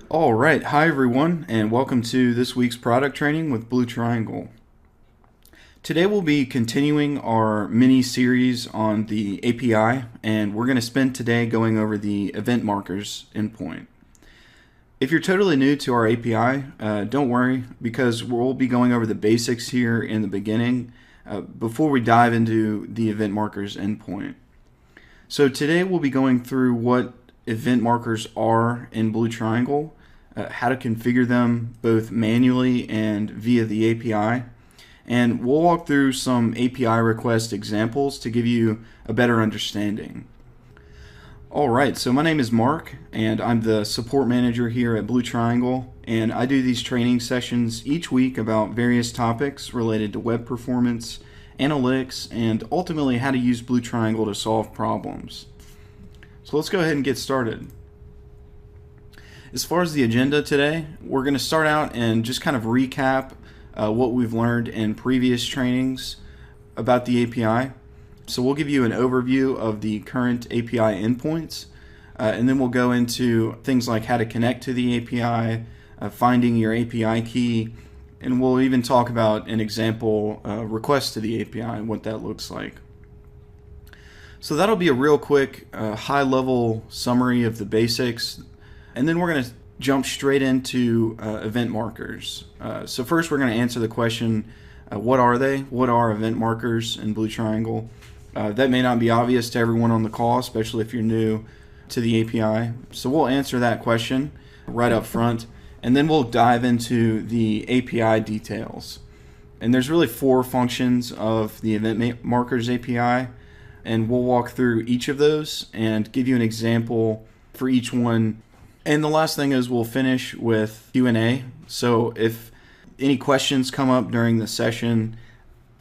All right, hi everyone, and welcome to this week's product training with Blue Triangle. Today we'll be continuing our mini series on the API, and we're going to spend today going over the event markers endpoint. If you're totally new to our API, don't worry, because we'll be going over the basics here in the beginning before we dive into the event markers endpoint. So today we'll be going through what event markers are in Blue Triangle, how to configure them both manually and via the API, and we'll walk through some API request examples to give you a better understanding. Alright, so my name is Mark, and I'm the support manager here at Blue Triangle, and I do these training sessions each week about various topics related to web performance, analytics, and ultimately how to use Blue Triangle to solve problems. So let's go ahead and get started. As far as the agenda today, we're going to start out and just kind of recap what we've learned in previous trainings about the API. So we'll give you an overview of the current API endpoints, and then we'll go into things like how to connect to the API, finding your API key, and we'll even talk about an example request to the API and what that looks like. So that'll be a real quick high-level summary of the basics, and then we're going to jump straight into event markers. So first we're going to answer the question, what are they? What are event markers in Blue Triangle? That may not be obvious to everyone on the call, especially if you're new to the API. So we'll answer that question right up front, and then we'll dive into the API details. And there's really 4 functions of the event markers API, and we'll walk through each of those and give you an example for each one. And the last thing is we'll finish with Q&A. So if any questions come up during the session,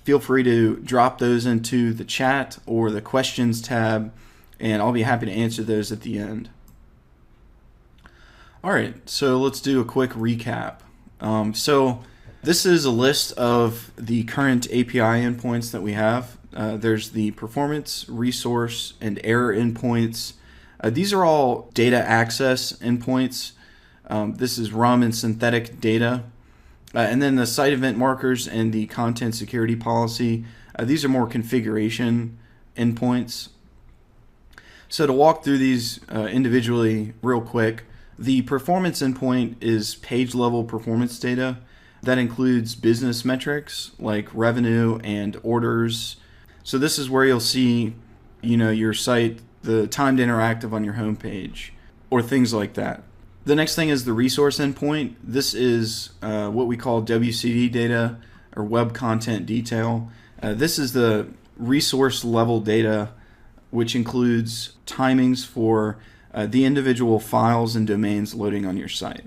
feel free to drop those into the chat or the questions tab, and I'll be happy to answer those at the end. All right, so let's do a quick recap. So this is a list of the current API endpoints that we have. There's the performance, resource, and error endpoints. These are all data access endpoints. This is RUM and synthetic data. And then the site event markers and the content security policy. These are more configuration endpoints. So to walk through these individually real quick, the performance endpoint is page level performance data. That includes business metrics like revenue and orders. So this is where you'll see, your site, the time to interactive on your homepage, or things like that. The next thing is the resource endpoint. This is what we call WCD data, or web content detail. This is the resource level data, which includes timings for the individual files and domains loading on your site.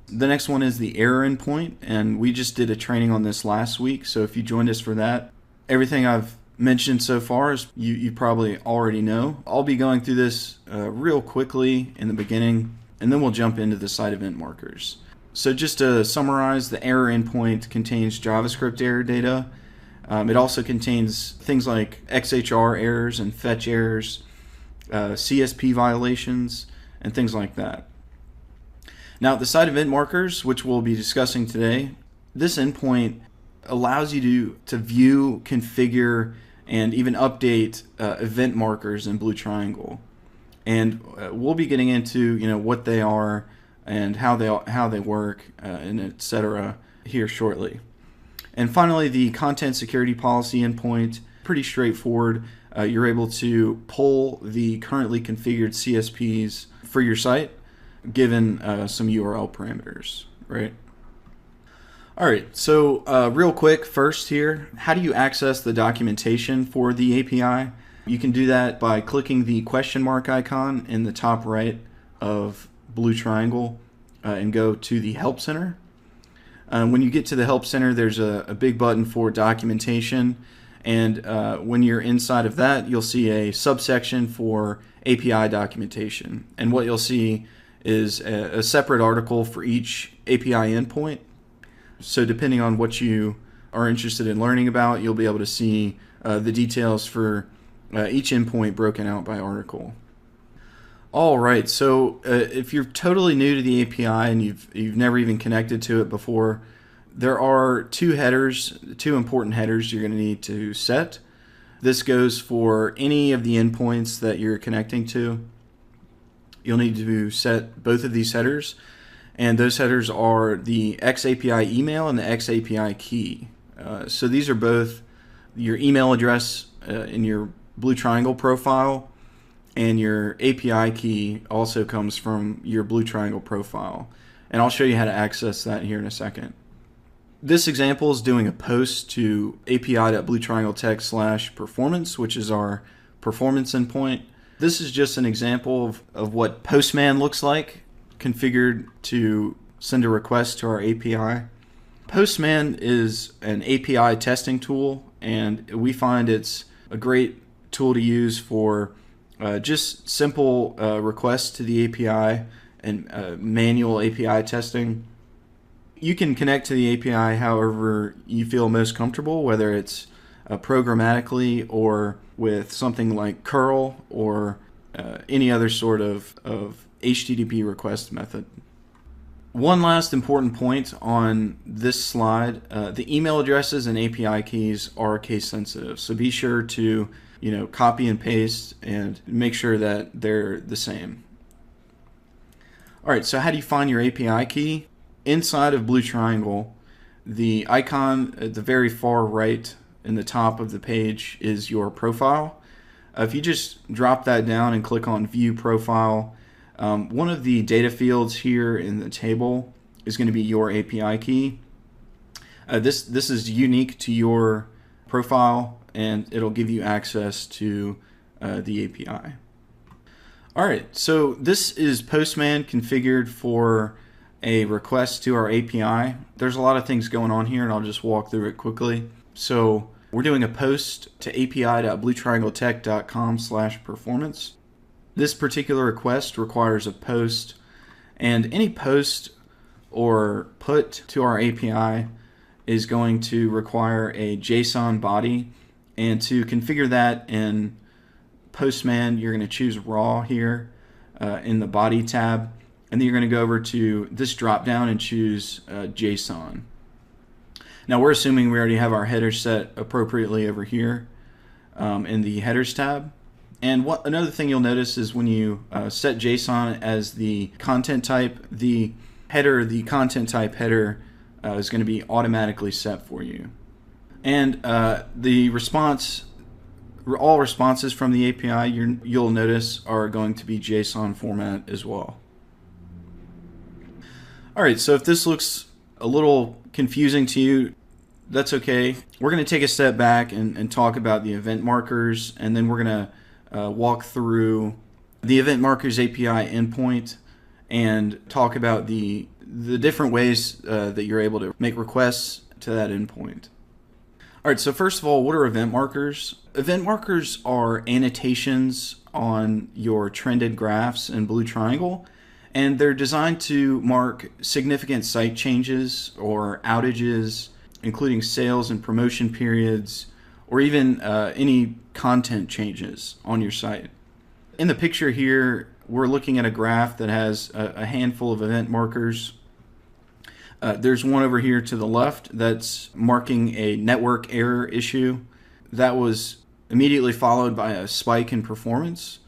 The next one is the error endpoint, and we just did a training on this last week, so if you joined us for that, everything I've mentioned so far is you probably already know. I'll be going through this real quickly in the beginning, and then we'll jump into the site event markers. So just to summarize, the error endpoint contains JavaScript error data. It also contains things like XHR errors and fetch errors, CSP violations, and things like that. Now, the site event markers, which we'll be discussing today, this endpoint allows you to view, configure, and even update event markers in Blue Triangle. And we'll be getting into what they are and how they work and etc. here shortly. And finally, the content security policy endpoint, pretty straightforward. You're able to pull the currently configured CSPs for your site, given some URL parameters, right? All right, so real quick first here, how do you access the documentation for the API? You can do that by clicking the question mark icon in the top right of Blue Triangle and go to the Help Center. When you get to the Help Center, there's a big button for documentation, and when you're inside of that, you'll see a subsection for API documentation. And what you'll see is a separate article for each API endpoint. So depending on what you are interested in learning about, you'll be able to see the details for each endpoint broken out by article. All right, so if you're totally new to the API and you've never even connected to it before, there are two important headers you're going to need to set. This goes for any of the endpoints that you're connecting to. You'll need to set both of these headers, and those headers are the XAPI email and the XAPI key. So these are both your email address in your Blue Triangle profile, and your API key also comes from your Blue Triangle profile. And I'll show you how to access that here in a second. This example is doing a post to api.bluetriangletech/performance, which is our performance endpoint. This is just an example of what Postman looks like, configured to send a request to our API. Postman is an API testing tool, and we find it's a great tool to use for just simple requests to the API and manual API testing. You can connect to the API however you feel most comfortable, whether it's programmatically or with something like curl or any other sort of HTTP request method. One last important point on this slide, the email addresses and API keys are case sensitive, so be sure to copy and paste and make sure that they're the same. All right, so how do you find your API key? Inside of Blue Triangle, the icon at the very far right in the top of the page is your profile. If you just drop that down and click on View Profile, one of the data fields here in the table is going to be your API key. This is unique to your profile, and it'll give you access to the API. All right, so this is Postman configured for a request to our API. There's a lot of things going on here, and I'll just walk through it quickly. So we're doing a post to api.bluetriangletech.com/performance. This particular request requires a post, and any post or put to our API is going to require a JSON body. And to configure that in Postman, you're going to choose raw here in the body tab, and then you're going to go over to this drop down and choose JSON. Now we're assuming we already have our headers set appropriately over here in the headers tab. And another thing you'll notice is when you set JSON as the content type, the content type header is going to be automatically set for you. And the response, all responses from the API, you'll notice are going to be JSON format as well. All right, so if this looks a little confusing to you, that's okay. We're going to take a step back and talk about the event markers, and then we're going to walk through the event markers API endpoint and talk about the different ways that you're able to make requests to that endpoint. All right, so first of all, what are event markers? Event markers are annotations on your trended graphs in Blue Triangle, and they're designed to mark significant site changes or outages, including sales and promotion periods, or even any content changes on your site. In the picture here, we're looking at a graph that has a handful of event markers. There's one over here to the left that's marking a network error issue. That was immediately followed by a spike in performance.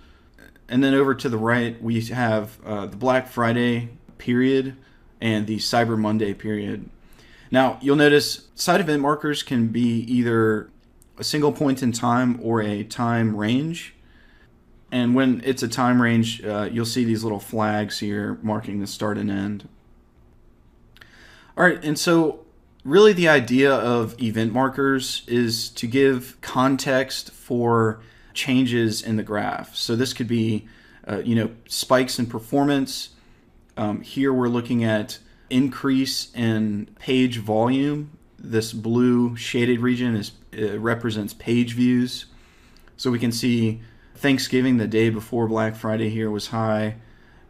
And then over to the right, we have the Black Friday period and the Cyber Monday period. Now, you'll notice site event markers can be either a single point in time or a time range. And when it's a time range, you'll see these little flags here marking the start and end. All right, and so really the idea of event markers is to give context for changes in the graph. So this could be, spikes in performance. Here we're looking at increase in page volume. This blue shaded region represents page views. So we can see Thanksgiving, the day before Black Friday here, was high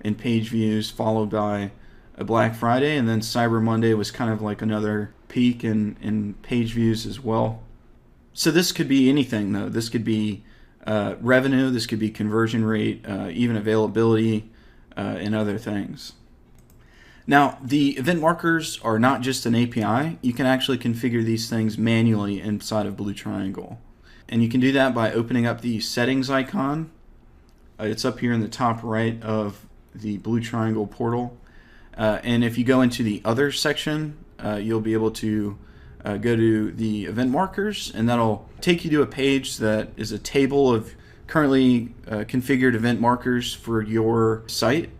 in page views, followed by a Black Friday, and then Cyber Monday was kind of like another peak in page views as well. So this could be anything, though. This could be revenue. This could be conversion rate, even availability, and other things. Now, the event markers are not just an API. You can actually configure these things manually inside of Blue Triangle. And you can do that by opening up the settings icon. It's up here in the top right of the Blue Triangle portal. And if you go into the other section, you'll be able to go to the event markers, and that'll take you to a page that is a table of currently configured event markers for your site.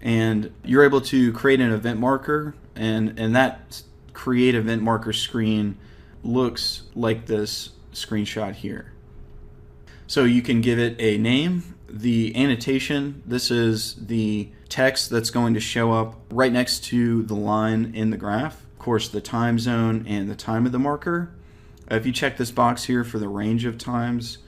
And you're able to create an event marker, and that create event marker screen looks like this screenshot here. So you can give it a name. The annotation, this is the text that's going to show up right next to the line in the graph. Of course, the time zone and the time of the marker. If you check this box here for the range of times,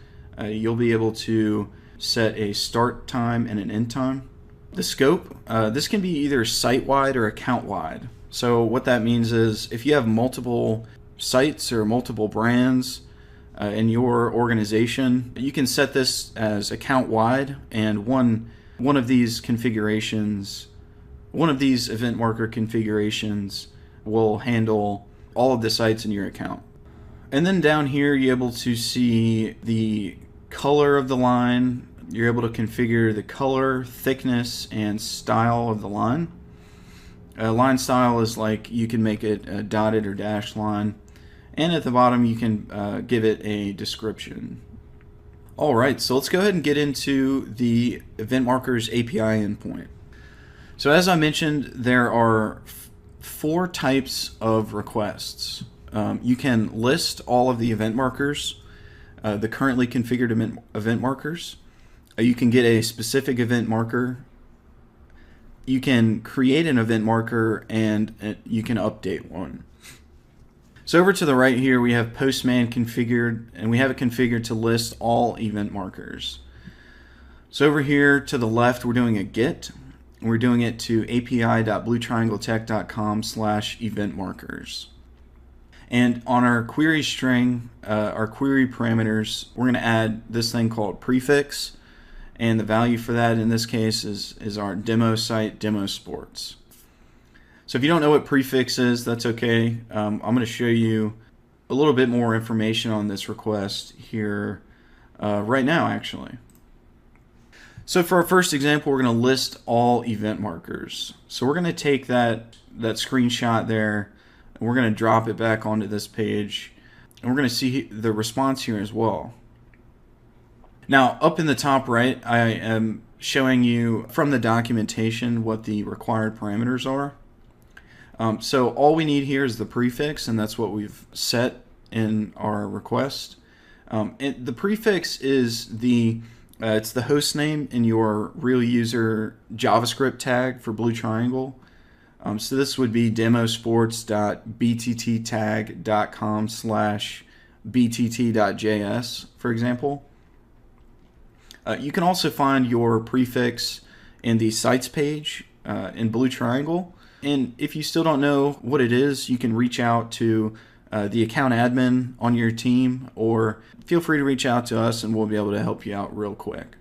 you'll be able to set a start time and an end time. The scope, this can be either site-wide or account-wide. So what that means is if you have multiple sites or multiple brands in your organization, you can set this as account-wide, and one of these configurations, one of these event marker configurations will handle all of the sites in your account. And then down here you're able to see the color of the line. You're able to configure the color, thickness, and style of the line. Line style is like you can make it a dotted or dashed line. And at the bottom you can give it a description. Alright, so let's go ahead and get into the Event Markers API endpoint. So as I mentioned, there are 4 types of requests. You can list all of the event markers, the currently configured event markers. You can get a specific event marker. You can create an event marker, and you can update one. So over to the right here, we have Postman configured, and we have it configured to list all event markers. So over here to the left, we're doing a get. We're doing it to api.bluetriangletech.com/event markers. And on our query string, our query parameters, we're going to add this thing called prefix. And the value for that in this case is our demo site, demo sports. So if you don't know what prefix is, that's okay. I'm going to show you a little bit more information on this request here right now, actually. So for our first example, we're going to list all event markers. So we're going to take that screenshot there, and we're going to drop it back onto this page, and we're going to see the response here as well. Now, up in the top right, I am showing you from the documentation what the required parameters are. So all we need here is the prefix, and that's what we've set in our request. The prefix is it's the host name in your real user JavaScript tag for Blue Triangle. So this would be demosports.bttag.com/btt.js, for example. You can also find your prefix in the sites page in Blue Triangle. And if you still don't know what it is, you can reach out to the account admin on your team, or feel free to reach out to us and we'll be able to help you out real quick.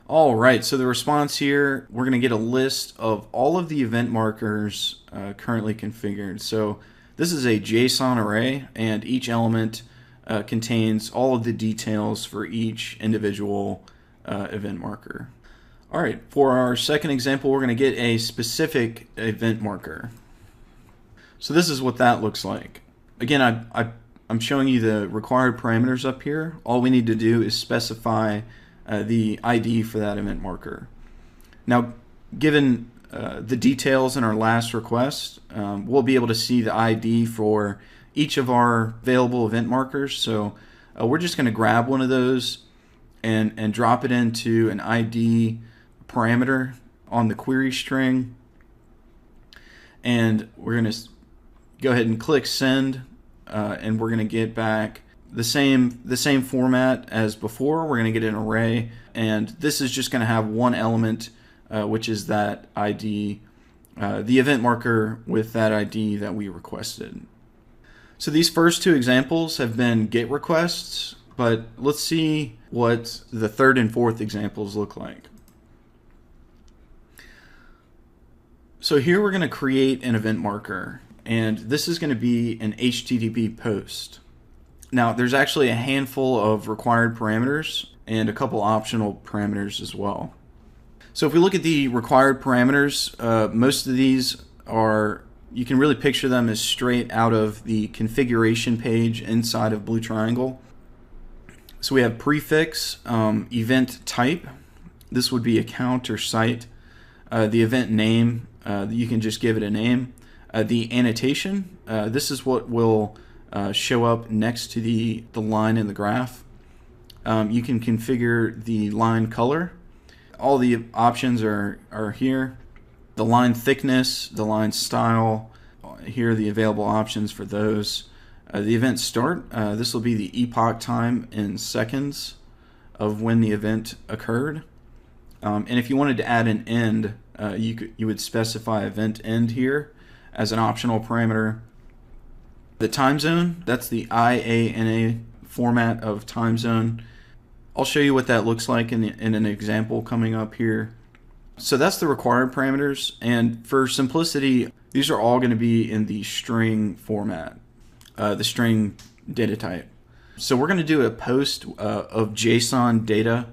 All right, so the response here, we're going to get a list of all of the event markers currently configured. So this is a JSON array, and each element contains all of the details for each individual event marker. All right, for our second example, we're going to get a specific event marker. So this is what that looks like. Again, I'm showing you the required parameters up here. All we need to do is specify the ID for that event marker. Now, given the details in our last request, we'll be able to see the ID for each of our available event markers. So we're just going to grab one of those and drop it into an ID parameter on the query string, and we're going to go ahead and click send, and we're going to get back the same format as before. We're going to get an array, and this is just going to have one element, which is that ID, the event marker with that ID that we requested. So these first 2 examples have been GET requests. But let's see what the third and fourth examples look like. So here we're going to create an event marker, and this is going to be an HTTP post. Now, there's actually a handful of required parameters and a couple optional parameters as well. So if we look at the required parameters, most of these are, you can really picture them as straight out of the configuration page inside of Blue Triangle. So we have prefix, event type. This would be account or site. The event name, you can just give it a name. The annotation, this is what will show up next to the line in the graph. You can configure the line color. All the options are here. The line thickness, the line style, here are the available options for those. The event start, this will be the epoch time in seconds of when the event occurred. And if you wanted to add an end, you would specify event end here as an optional parameter. The time zone, that's the IANA format of time zone. I'll show you what that looks like in an example coming up here. So that's the required parameters, and for simplicity, these are all going to be in the string format, the string data type. So we're going to do a post of JSON data,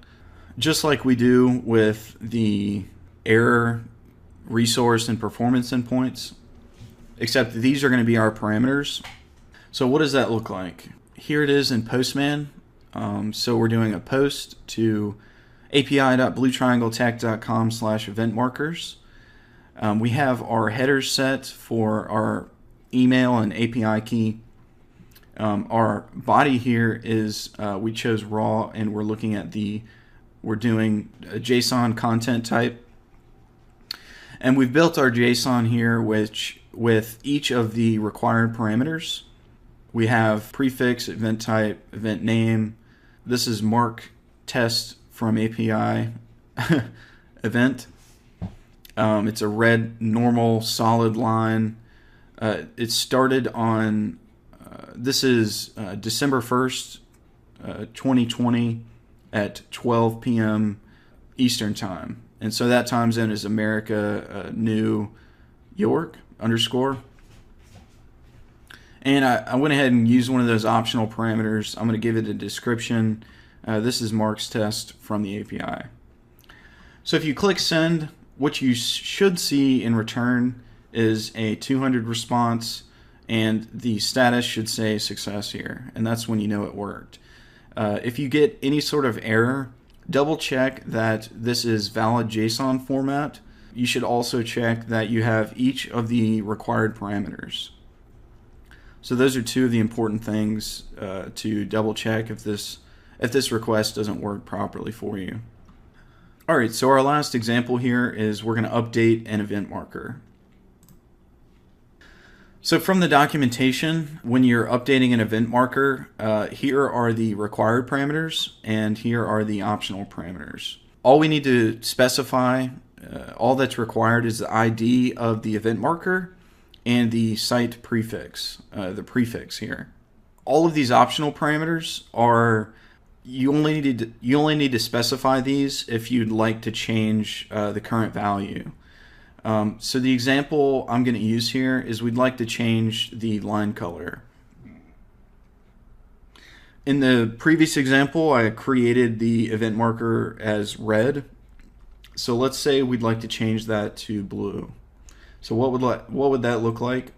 just like we do with the error, resource, and performance endpoints, except these are going to be our parameters. So what does that look like? Here it is in Postman. So we're doing a post to api.bluetriangletech.com/event markers. We have our headers set for our email and API key. Our body here is, we chose raw, and we're doing a JSON content type. And we've built our JSON here, which with each of the required parameters. We have prefix, event type, event name. This is mark test from API event. It's a red normal solid line. It started on, this is December 1st, 2020 at 12 p.m. Eastern time. And so that time zone is America, New York _ And I went ahead and used one of those optional parameters. I'm going to give it a description. This is Mark's test from the API. So if you click send, what you should see in return is a 200 response, and the status should say success here. And that's when you know it worked. If you get any sort of error, double check that this is valid JSON format. You should also check that you have each of the required parameters. So those are two of the important things to double check if this request doesn't work properly for you. All right, so our last example here is we're going to update an event marker. So from the documentation, when you're updating an event marker, here are the required parameters and here are the optional parameters. All we need to specify, all that's required is the ID of the event marker and the site prefix, the prefix here. All of these optional parameters are, you only need to specify these if you'd like to change the current value. So the example I'm going to use here is we'd like to change the line color. In the previous example, I created the event marker as red. So let's say we'd like to change that to blue. So what would that look like?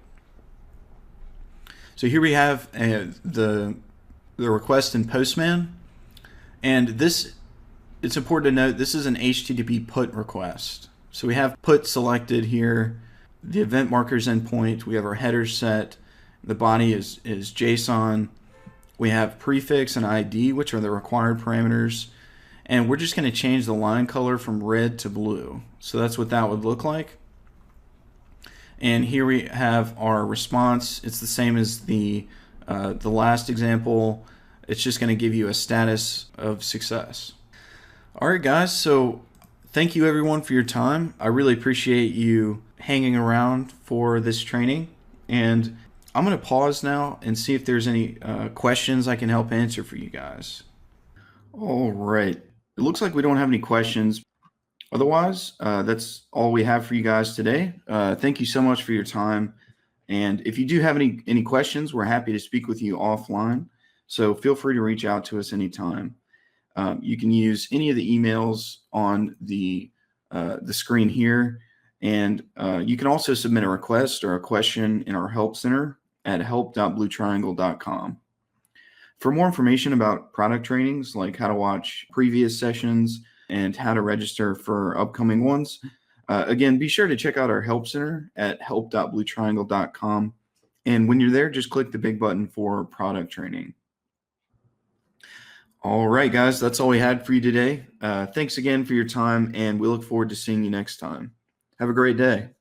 So here we have the request in Postman, and this, it's important to note, this is an HTTP put request. So we have put selected here, the event markers endpoint, we have our header set, the body is JSON, we have prefix and ID, which are the required parameters, and we're just going to change the line color from red to blue. So that's what that would look like. And here we have our response. It's the same as the last example. It's just going to give you a status of success. All right, guys. So thank you everyone for your time. I really appreciate you hanging around for this training. And I'm going to pause now and see if there's any questions I can help answer for you guys. All right. It looks like we don't have any questions. Otherwise, that's all we have for you guys today. Thank you so much for your time. And if you do have any questions, we're happy to speak with you offline. So feel free to reach out to us anytime. You can use any of the emails on the screen here, and you can also submit a request or a question in our help center at help.bluetriangle.com. For more information about product trainings, like how to watch previous sessions and how to register for upcoming ones, again, be sure to check out our help center at help.bluetriangle.com. And when you're there, just click the big button for product training. All right, guys, that's all we had for you today. Thanks again for your time, and we look forward to seeing you next time. Have a great day.